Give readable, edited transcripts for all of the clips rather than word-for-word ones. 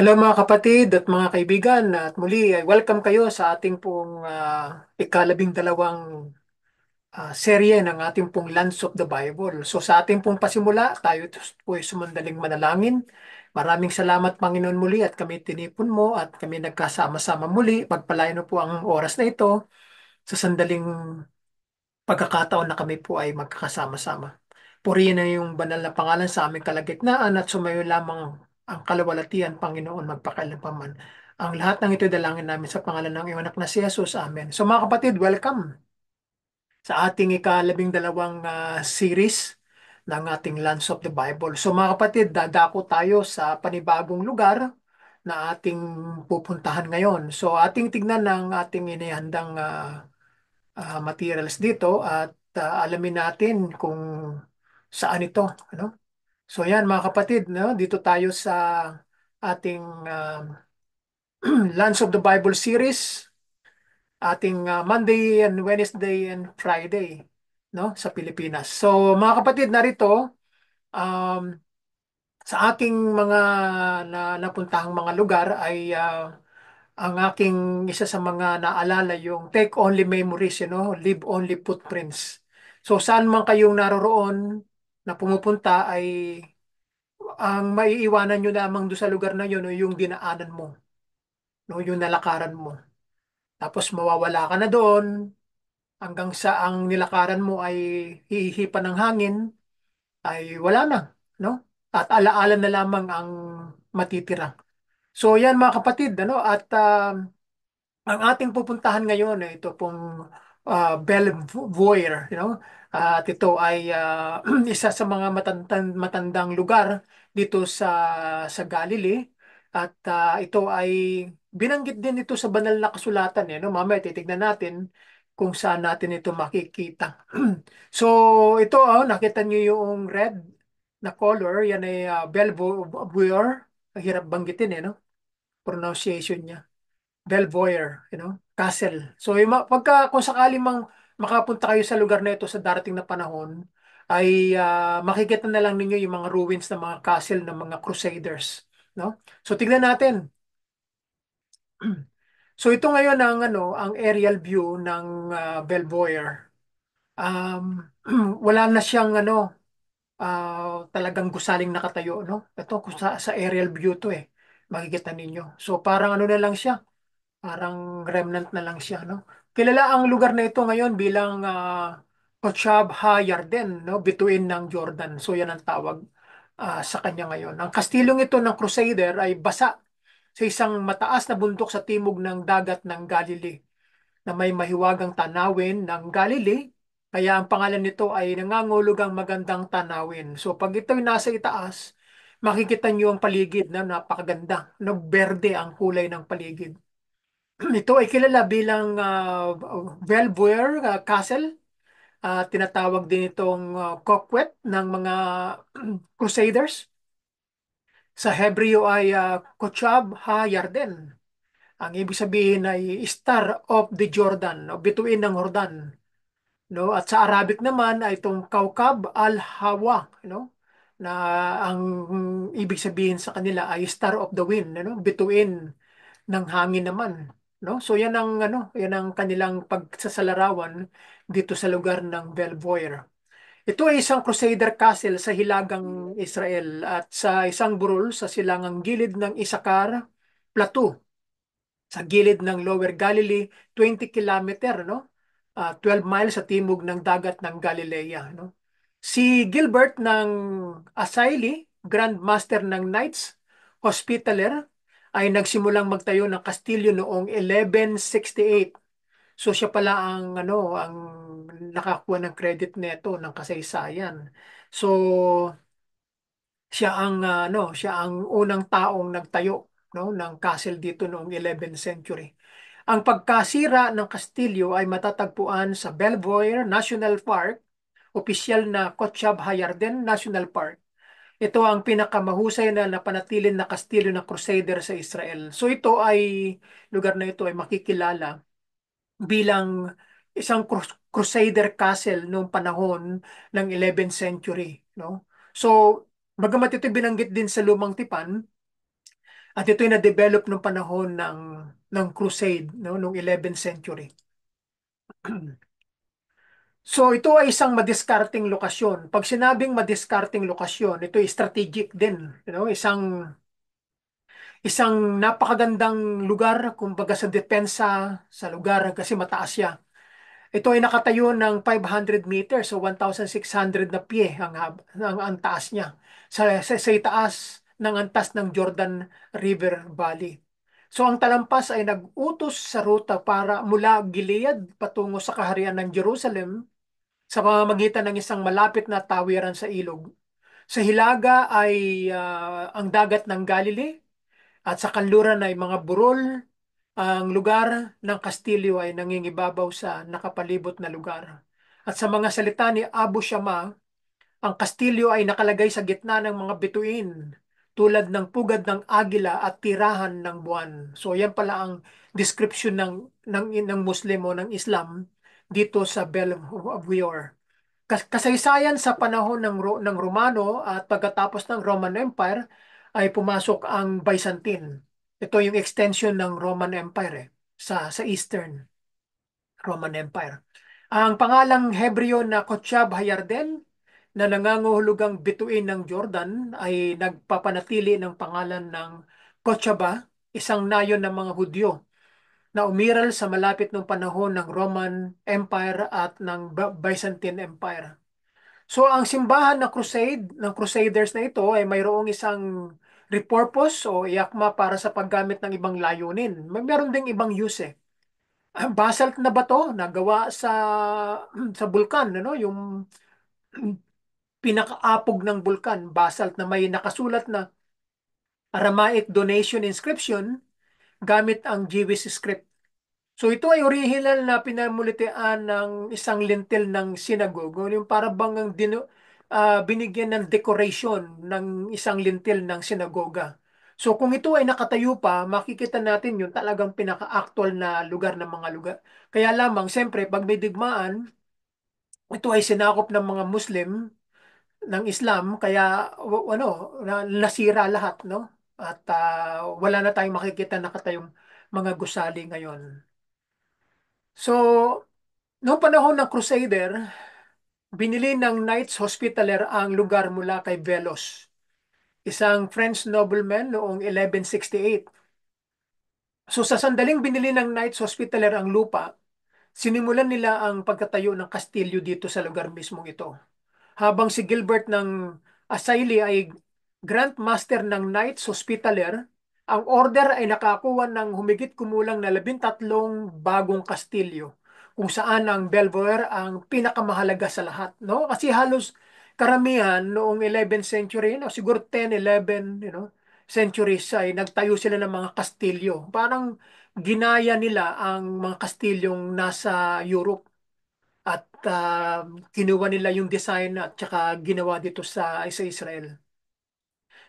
Hello mga kapatid at mga kaibigan at muli ay welcome kayo sa ating pong ikalabing-dalawang serye ng ating pong Lands of the Bible. So sa ating pong pasimula, tayo po ay sumandaling manalangin. Maraming salamat Panginoon muli at kami tinipon mo at kami nagkasama-sama muli. Pagpalain mo po ang oras na ito sa sandaling pagkakataon na kami po ay magkakasama-sama. Purihin na yung banal na pangalan sa aming kalagitnaan at sumayo lamang ang kaluwalhatian, Panginoon, magpakailanpaman. Ang lahat ng ito dalangin namin sa pangalan ng iyong anak na si Jesus. Amen. So mga kapatid, welcome sa ating ikalabing-dalawang series ng ating Lands of the Bible. So mga kapatid, dadako tayo sa panibagong lugar na ating pupuntahan ngayon. So ating tignan ng ating inihandang materials dito at alamin natin kung saan ito, ano? So yan mga kapatid, no? Dito tayo sa ating Lands of the Bible series, ating Monday and Wednesday and Friday, no? Sa Pilipinas. So mga kapatid, narito um, sa aking mga napuntahang mga lugar ay ang aking isa sa mga naalala yung take only memories, leave only footprints. So saan man kayong naroroon na pumupunta ay ang maiiwanan nyo lamang doon sa lugar na yun o yung dinaanan mo, no, yung nalakaran mo. Tapos mawawala ka na doon hanggang sa ang nilakaran mo ay hihipan ng hangin ay wala na, no? At alaala na lamang ang matitira. So yan mga kapatid, ano, at ang ating pupuntahan ngayon ay ito pong Belvoir, At ito ay isa sa mga matandang lugar dito sa Galilee. At ito ay binanggit din ito sa banal na kasulatan, no? Mamaya titignan natin kung saan natin ito makikita. So ito, nakita niyo yung red na color, yan ay Belvoir. Ang hirap banggitin, no? Pronunciation niya. Belvoir, Castle. So, pagka kung sakali mang makapunta kayo sa lugar na ito sa darating na panahon, ay makikita na lang ninyo yung mga ruins ng mga castle ng mga Crusaders, no? So, tignan natin. So, ito ngayon ang aerial view ng Belvoir. Um, wala na siyang talagang gusaling nakatayo, no? Ito sa aerial view to eh. Makikita ninyo. So, parang ano na lang siya. Parang remnant na lang siya, no? Kilala ang lugar na ito ngayon bilang Kochab Ha-Yarden, no? Bituin ng Jordan. So yan ang tawag sa kanya ngayon. Ang kastilong ito ng Crusader ay basa sa isang mataas na bundok sa timog ng dagat ng Galilee na may mahiwagang tanawin ng Galilee. Kaya ang pangalan nito ay nangangulugang magandang tanawin. So pag ito'y nasa itaas, makikita niyo ang paligid na napakaganda. No, berde ang kulay ng paligid. Ito ay kilala bilang Belvoir Castle. Tinatawag din itong Coquet ng mga Crusaders. Sa Hebreo ay Kochab HaYarden. Ang ibig sabihin ay Star of the Jordan o bituin ng Jordan. No? At sa Arabic naman ay itong Kaukab al-Hawa. No? Na ang ibig sabihin sa kanila ay Star of the Wind. Bituin ng hangin naman, no? So yan ang kanilang pagsasalarawan dito sa lugar ng Belvoir. Ito ay isang Crusader castle sa hilagang Israel at sa isang burol sa silangang gilid ng Isakar Plateau sa gilid ng Lower Galilee, 20 kilometer, no? 12 miles sa timog ng dagat ng Galilea, no? Si Gilbert ng Asaili, Grand Master ng Knights Hospitaller, ay nagsimulang magtayo ng kastilyo noong 1168. So siya pala ang nakakuha ng credit neto ng kasaysayan. So siya ang unang taong nagtayo, no, ng castle dito noong 11th century. Ang pagkasira ng kastilyo ay matatagpuan sa Belvoir National Park, opisyal na Kochab Hayarden National Park. Ito ang pinakamahusay na napanatiling na kastilyo ng Crusader sa Israel. So lugar na ito ay makikilala bilang isang Crusader castle noong panahon ng 11th century, no? So, bagamat ito binanggit din sa Lumang Tipan, At ito'y na-develop nung panahon ng Crusade, no, nung 11th century. So ito ay isang madiskarteng lokasyon. Pag sinabing madiskarteng lokasyon, ito ay strategic din, isang napakagandang lugar kumbaga sa depensa sa lugar kasi mataas siya. Ito ay nakatayo ng 500 meters o 1,600 na pie ang taas niya sa itaas ng antas ng Jordan River Valley. So ang talampas ay nag-utos sa ruta para mula Gilead patungo sa kaharian ng Jerusalem sa pamamagitan ng isang malapit na tawiran sa ilog. Sa hilaga ay ang dagat ng Galilee at sa kanluran ay mga burol. Ang lugar ng Kastilyo ay nangingibabaw sa nakapalibot na lugar. At sa mga salita ni Abu Shama, ang Kastilyo ay nakalagay sa gitna ng mga bituin tulad ng pugad ng agila at tirahan ng buwan. So yan pala ang description ng Muslim o ng Islam dito sa Belle of Weor. Kasaysayan sa panahon ng Romano at pagkatapos ng Roman Empire ay pumasok ang Byzantine. Ito yung extension ng Roman Empire sa Eastern Roman Empire. Ang pangalang Hebreo na Kochab Hayarden na nangangahulugang bituin ng Jordan ay nagpapanatili ng pangalan ng Kochaba, isang nayon ng mga Hudyo na umiral sa malapit ng panahon ng Roman Empire at ng Byzantine Empire. So ang simbahan ng Crusaders na ito ay mayroong isang repurpose o iakma para sa paggamit ng ibang layunin. Meron ding ibang use eh. Basalt na bato na gawa sa bulkan, ano, yung pinakaapog ng bulkan, basalt na may nakasulat na Aramaic donation inscription gamit ang Jewish script. So ito ay original na pinamulitian ng isang lintel ng sinagogo, yung para bang binigyan ng decoration ng isang lintel ng sinagoga. So kung ito ay nakatayo pa, makikita natin yung talagang pinaka-actual na lugar ng mga lugar. Kaya lamang, siyempre, pag may digmaan, ito ay sinakop ng mga Muslim ng Islam, kaya ano, nasira lahat, no? At wala na tayong makikita nakatayong mga gusali ngayon. So, noong panahon ng Crusader, binili ng Knights Hospitaller ang lugar mula kay Velos, isang French nobleman noong 1168. So sa sandaling binili ng Knights Hospitaller ang lupa, sinimulan nila ang pagkatayo ng kastilyo dito sa lugar mismong ito. Habang si Gilbert ng Assaili ay Grand Master ng Knights Hospitaller, ang order ay nakakuha ng humigit kumulang na 13 bagong kastilyo kung saan ang Belvoir ang pinakamahalaga sa lahat, no? Kasi halos karamihan noong 11th century, no, siguro 10, 11, centuries ay nagtayo sila ng mga kastilyo. Parang ginaya nila ang mga kastilyong nasa Europe at kinuha nila yung design at saka ginawa dito sa Israel.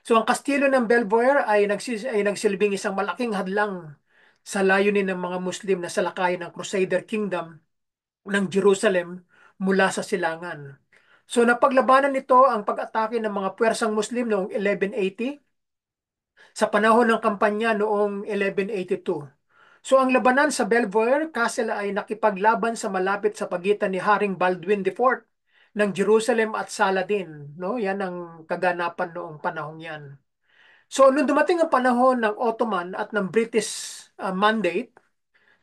So ang kastilo ng Belvoir ay nagsilbing isang malaking hadlang sa layunin ng mga Muslim na salakayin ng Crusader Kingdom ng Jerusalem mula sa silangan. So napaglabanan nito ang pag-atake ng mga puwersang Muslim noong 1180 sa panahon ng kampanya noong 1182. So ang labanan sa Belvoir Castle ay nakipaglaban sa malapit sa pagitan ni Haring Baldwin IV ng Jerusalem at Saladin, no? Yan ang kaganapan noong panahong yan. So nung dumating ang panahon ng Ottoman at ng British Mandate,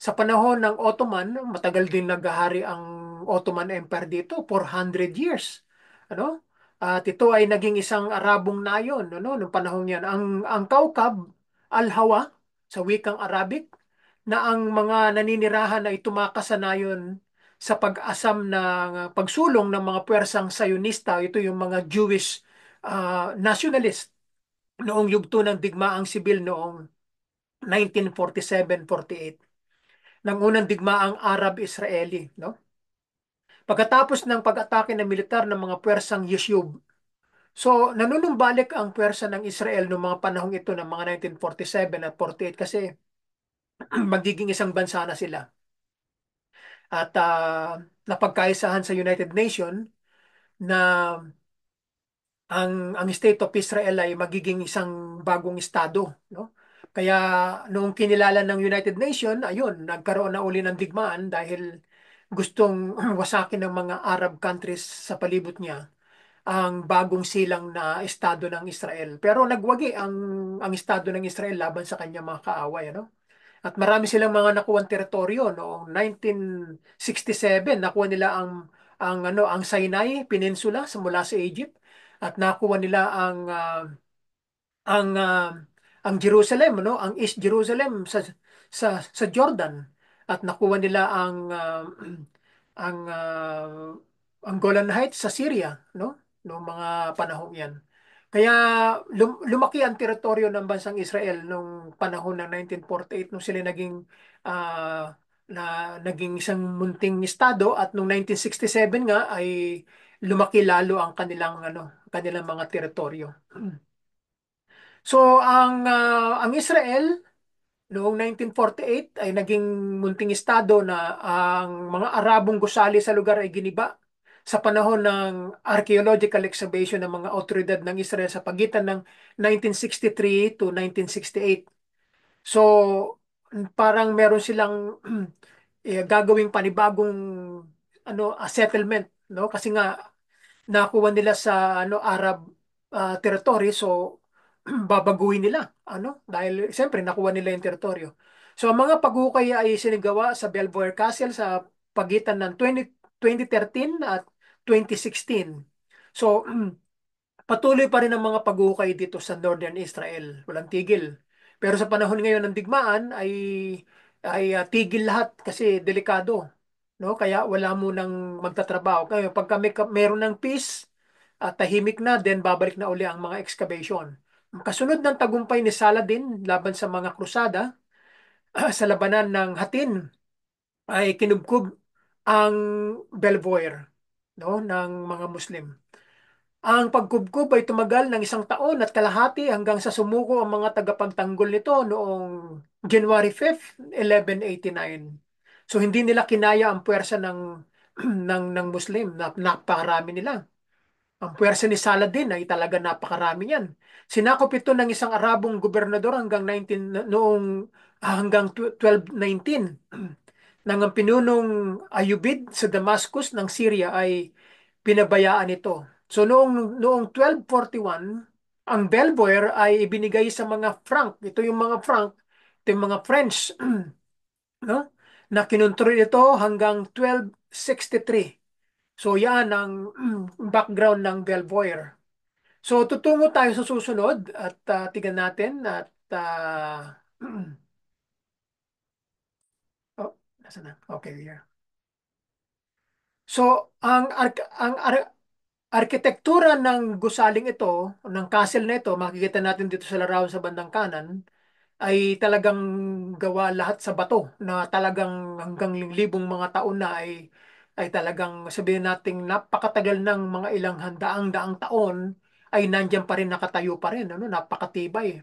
sa panahon ng Ottoman, matagal din naghahari ang Ottoman Empire dito, 400 years. Ano? At ito ay naging isang Arabong nayon, ano, nung panahon yan. Ang Kaukab, Al-Hawa, sa wikang Arabic, na ang mga naninirahan ay tumakas sa nayon sa pag-asam ng pagsulong ng mga puwersang Sayonista. Ito yung mga Jewish nationalist noong yugto ng digmaang sibil noong 1947-48 ng unang digmaang Arab-Israeli, no? Pagkatapos ng pag-atake ng militar ng mga puwersang Yeshub. So, nanunumbalik ang puwersa ng Israel noong mga panahong ito ng mga 1947 at 48 kasi magiging isang bansa na sila. At napagkaisahan sa United Nations na ang State of Israel ay magiging isang bagong estado, no? Kaya noong kinilala ng United Nations, ayun, nagkaroon na uli ng digmaan dahil gustong wasakin ng mga Arab countries sa palibot niya ang bagong silang na estado ng Israel. Pero nagwagi ang estado ng Israel laban sa kanyang mga kaaway, ano? At marami silang mga nakuwang teritoryo noong 1967, nakuha nila ang Sinai Peninsula sa mula sa Egypt at nakuha nila ang ah, ang Jerusalem, no? Ang East Jerusalem sa Jordan at nakuha nila ang ang Golan Heights sa Syria, no? Noong mga panahong 'yan. Kaya lumaki ang teritoryo ng bansang Israel nung panahon ng 1948 nung sila ah, naging isang munting estado at nung 1967 nga ay lumaki lalo ang kanilang mga teritoryo. So ang Israel noong 1948 ay naging munting estado na ang mga Arabong gusali sa lugar ay giniba sa panahon ng archaeological excavation ng mga otoridad ng Israel sa pagitan ng 1963 to 1968. So parang meron silang gagawing panibagong settlement, no? Kasi nga nakuha nila sa Arab territory, so babaguhin nila dahil siyempre nakuha nila yung teritoryo. So ang mga paghukay ay sinigawa sa Belvoir Castle sa pagitan ng 2013 at 2016. So patuloy pa rin ang mga paghukay dito sa Northern Israel. Walang tigil. Pero sa panahon ngayon ng digmaan ay tigil lahat kasi delikado. No? Kaya wala mo nang magtatrabaho. Kaya pag meron ng peace at tahimik na, then babalik na uli ang mga excavation. Kasunod ng tagumpay ni Saladin laban sa mga krusada sa labanan ng Hatin ay kinubkob ang Belvoir, no, ng mga Muslim. Ang pagkubkob ay tumagal ng 1 taon at kalahati hanggang sa sumuko ang mga tagapagtanggol nito noong January 5, 1189. So hindi nila kinaya ang puwersa ng Muslim na napakarami nila. Ang puwersa ni Saladin ay talaga napakarami niyan. Sinakop ito ng isang Arabong gobernador hanggang 1219 nang ang pinunong Ayubid sa Damascus ng Syria ay pinabayaan ito. So noong 1241, ang Belvoir ay ibinigay sa mga Frank. Ito yung mga Frank, ito yung mga French, no? Na kinontrol ito hanggang 1263. So yan ang background ng Belvoir. So tutungo tayo sa susunod at tingnan natin at oh, nasa na? Okay, here. So ang arkitektura ng gusaling ito, ng castle na ito, makikita natin dito sa larawan sa bandang kanan, ay talagang gawa lahat sa bato na talagang hanggang libong mga taon na ay talagang sabihin nating napakatagal ng mga ilang daang taon ay nandiyan pa rin, nakatayo pa rin, napakatibay.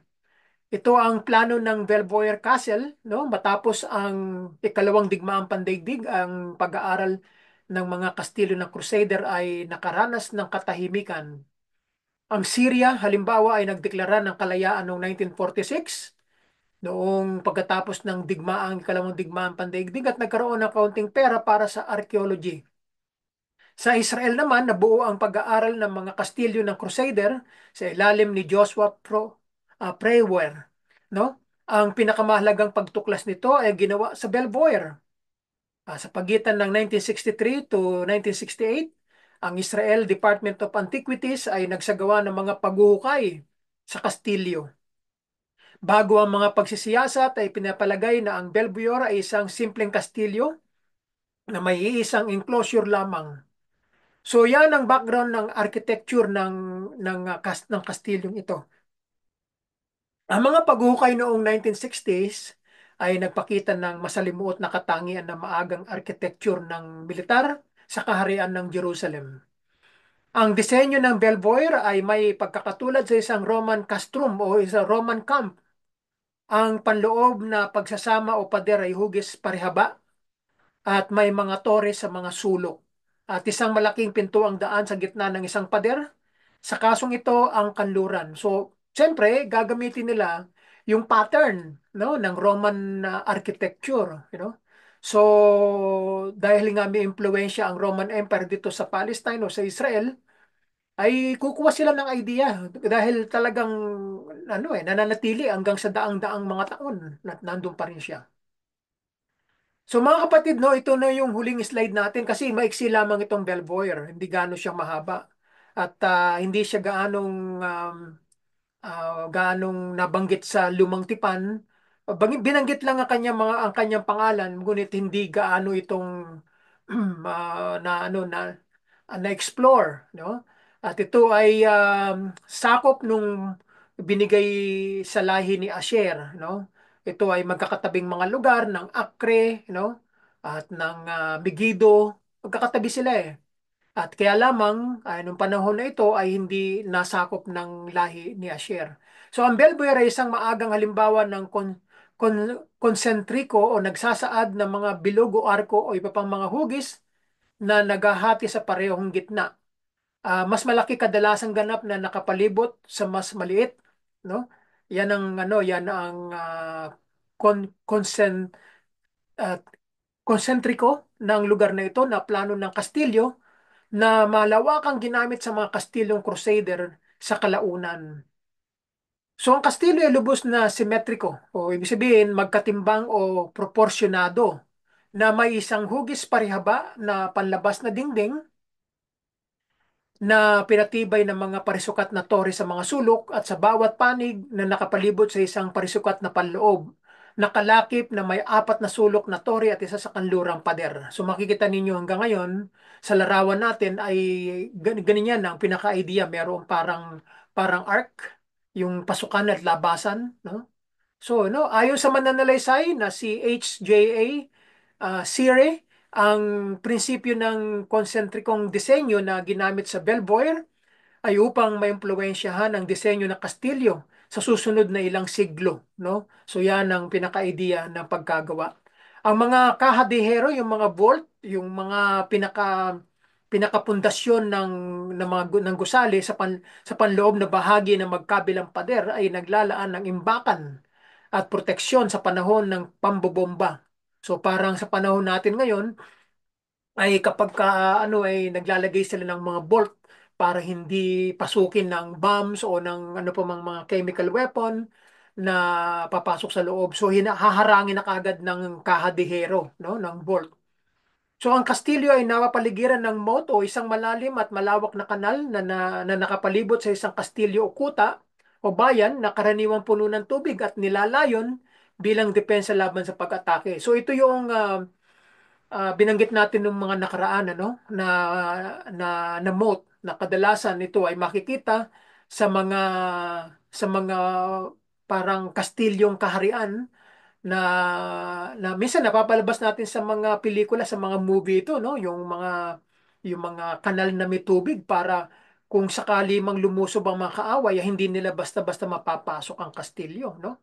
Ito ang plano ng Belvoir Castle, no? Matapos ang ikalawang digmaang pandaigdig, ang pag-aaral ng mga kastilyo ng Crusader ay nakaranas ng katahimikan. Ang Syria, halimbawa, ay nagdeklara ng kalayaan noong 1946, noong pagkatapos ng ikalawang digmaang pandaigdig at nagkaroon ng kaunting pera para sa archaeology. Sa Israel naman, nabuo ang pag-aaral ng mga kastilyo ng Crusader sa ilalim ni Joshua Prewer. No? Ang pinakamahalagang pagtuklas nito ay ginawa sa Belvoir. Sa pagitan ng 1963 to 1968, ang Israel Department of Antiquities ay nagsagawa ng mga paghuhukay sa kastilyo. Bago ang mga pagsisiyasat ay pinapalagay na ang Belvoir ay isang simpleng kastilyo na may iisang enclosure lamang. So yan ang background ng architecture ng kastilyong ito. Ang mga paghuhukay noong 1960s ay nagpakita ng masalimuot na katangian ng maagang architecture ng militar sa kaharian ng Jerusalem. Ang disenyo ng Belvoir ay may pagkakatulad sa isang Roman castrum o isang Roman camp. Ang panloob na pagsasama o pader ay hugis parihaba at may mga tore sa mga sulok. At isang malaking pinto ang daan sa gitna ng isang pader. Sa kasong ito ang kanluran. So, siyempre, gagamitin nila yung pattern, no, ng Roman architecture, you know. So, dahil nga may impluwensya ang Roman Empire dito sa Palestine o sa Israel, ay kukuha sila ng idea dahil talagang nananatili hanggang sa daang-daang mga taon na nandun pa rin siya. So mga kapatid, no, ito na yung huling slide natin kasi maiksi lamang itong Belvoir, hindi gaano siya mahaba. At hindi siya gaanong nabanggit sa Lumang Tipan. Binanggit lang ang kanyang pangalan, ngunit hindi gaano itong na-explore, no? At ito ay sakop nung binigay sa lahi ni Asher, no? Ito ay magkakatabing mga lugar ng Acre, no? At ng Megiddo, magkakatabi sila eh. At kaya lamang, nung panahon na ito ay hindi nasakop ng lahi ni Asher. So ang Belvoir ay isang maagang halimbawa ng konsentriko o nagsasaad ng mga bilog o arko o iba pang mga hugis na naghahati sa parehong gitna. Mas malaki kadalasang ganap na nakapalibot sa mas maliit, no? Yan ang kon, konsen, ah, konsentriko ng lugar na ito na plano ng kastilyo na malawakang ginamit sa mga kastilyong Crusader sa kalaunan. So ang kastilyo ay lubos na simetriko o ibig sabihin magkatimbang o proporsyonado na may isang hugis parihaba na panlabas na dingding na pinatibay ng mga parisukat na tore sa mga sulok at sa bawat panig na nakapalibot sa isang parisukat na panloob. Nakalakip na may apat na sulok na tore at isa sa kanlurang pader. So makikita ninyo hanggang ngayon sa larawan natin ay ganyan ang pinaka-idea. Merong parang arc, yung pasukan at labasan, no? So, no, ayon sa mananalaysay na si HJA Sire, ang prinsipyo ng konsentrikong disenyo na ginamit sa Belvoir ay upang maimpluwensyahan ang disenyo ng kastilyo sa susunod na ilang siglo, no? So yan ang pinaka-idea ng pagkagawa. Ang mga kahadihero, yung mga vault, yung mga pinakapundasyon ng gusali sa panloob na bahagi ng magkabilang pader ay naglalaan ng imbakan at proteksyon sa panahon ng pambobomba. So parang sa panahon natin ngayon, ay kapag ay naglalagay sila ng mga bolt para hindi pasukin ng bombs o ng ano pa mga chemical weapon na papasok sa loob. So haharangin na kagad ng kahadihero, no, ng bolt. So ang kastilyo ay napapaligiran ng moat o isang malalim at malawak na kanal na nakapalibot sa isang kastilyo o kuta o bayan na karaniwang puno ng tubig at nilalayon bilang depensa laban sa pag-atake. So ito yung binanggit natin ng mga nakaraan na na moat na kadalasan ito ay makikita sa mga parang kastilyong kaharian na minsan napapalabas natin sa mga pelikula, sa mga movie ito, no, yung mga kanal na may tubig para kung sakali mang lumusob ang mga kaaway, hindi nila basta-basta mapapasok ang kastilyo, no?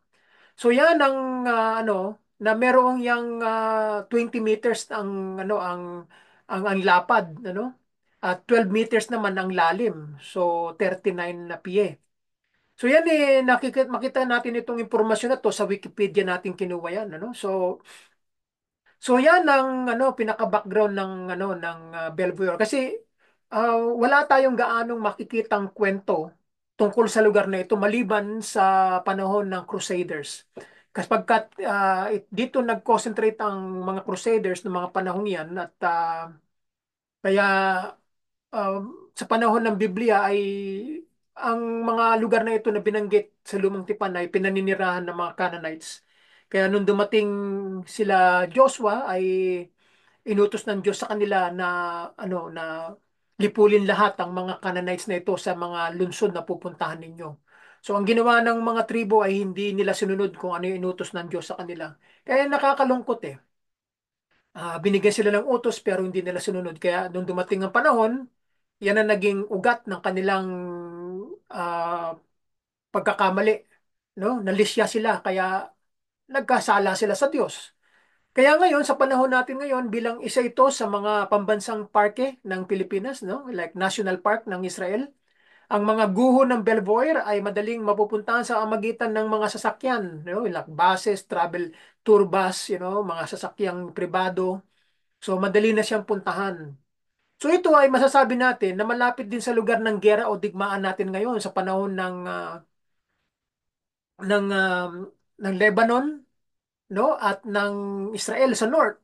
So yan ang na merong yang 20 meters ang lapad, ano? At 12 meters naman ang lalim. So 39 na pie. So yan makita natin itong impormasyon na to sa Wikipedia natin kinuha yan, ano? So yan ang pinaka-background ng Belvoir kasi wala tayong gaanong makikitang kwento tungkol sa lugar na ito maliban sa panahon ng Crusaders. Kapagkat dito nag-concentrate ang mga Crusaders ng mga panahong yan at kaya uh, sa panahon ng Biblia ay ang mga lugar na ito na binanggit sa Lumang Tipan ay pinaninirahan ng mga Canaanites. Kaya nung dumating sila Joshua ay inutos ng Diyos sa kanila na na lipulin lahat ang mga Canaanites na ito sa mga lungsod na pupuntahan ninyo. So ang ginawa ng mga tribo ay hindi nila sinunod kung ano yung inutos ng Diyos sa kanila. Kaya nakakalungkot eh. Binigyan sila ng utos pero hindi nila sinunod. Kaya nung dumating ang panahon, yan ang naging ugat ng kanilang ah, pagkakamali. No? Nalisya sila kaya nagkasala sila sa Diyos. Kaya ngayon, sa panahon natin ngayon, bilang isa ito sa mga pambansang parke ng Pilipinas, no? Like National Park ng Israel, Ang mga guho ng Belvoir ay madaling mapupuntahan sa amagitan ng mga sasakyan, like buses, travel tour bus, mga sasakyang pribado. So madali na siyang puntahan. So ito ay masasabi natin na malapit din sa lugar ng giyera o digmaan natin ngayon sa panahon ng um, ng Lebanon, no, at ng Israel sa north.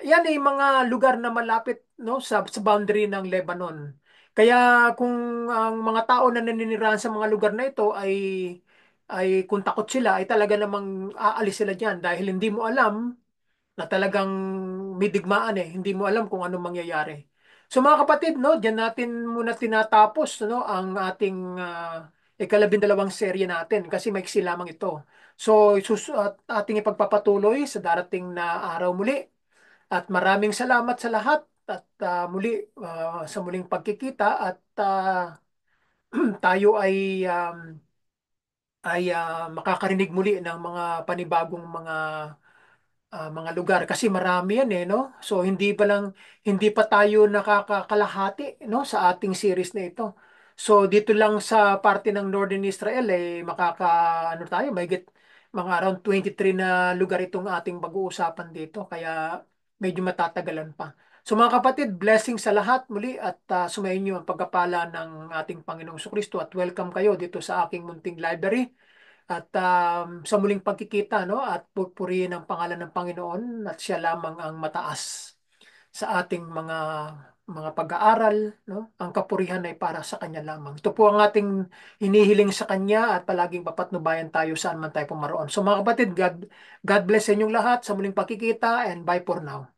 Yan ay mga lugar na malapit, no, sa boundary ng Lebanon. Kaya kung ang mga tao na naninirahan sa mga lugar na ito ay kung takot sila ay talaga namang aalis sila diyan dahil hindi mo alam na talagang may digmaan eh. Hindi mo alam kung anong mangyayari. So mga kapatid, no, diyan natin muna tinatapos, no, ang ating ikalabindalawang serye natin kasi maiksi lamang ito. So at ating ipagpapatuloy sa darating na araw muli. At maraming salamat sa lahat at muli sa muling pagkikita at tayo ay makakarinig muli ng mga panibagong mga lugar kasi marami yan no. So hindi pa tayo nakakakalahati no sa ating series na ito. So dito lang sa parte ng Northern Israel ano tayo mahigit mga around 23 na lugar itong ating pag-uusapan dito kaya medyo matatagalan pa. So mga kapatid, blessing sa lahat muli at sumayin niyo ang pagkapala ng ating Panginoong Kristo at welcome kayo dito sa aking munting library. At sa muling pagkikita, no, at pupurihin ang pangalan ng Panginoon at siya lamang ang mataas sa ating mga pag-aaral, no? Ang kapurihan ay para sa kanya lamang. Ito po ang ating hinihiling sa kanya at palaging papatnubayan tayo saan man tayo pumaroon. So mga kapatid, God bless sa inyong lahat sa muling pagkikita and bye for now.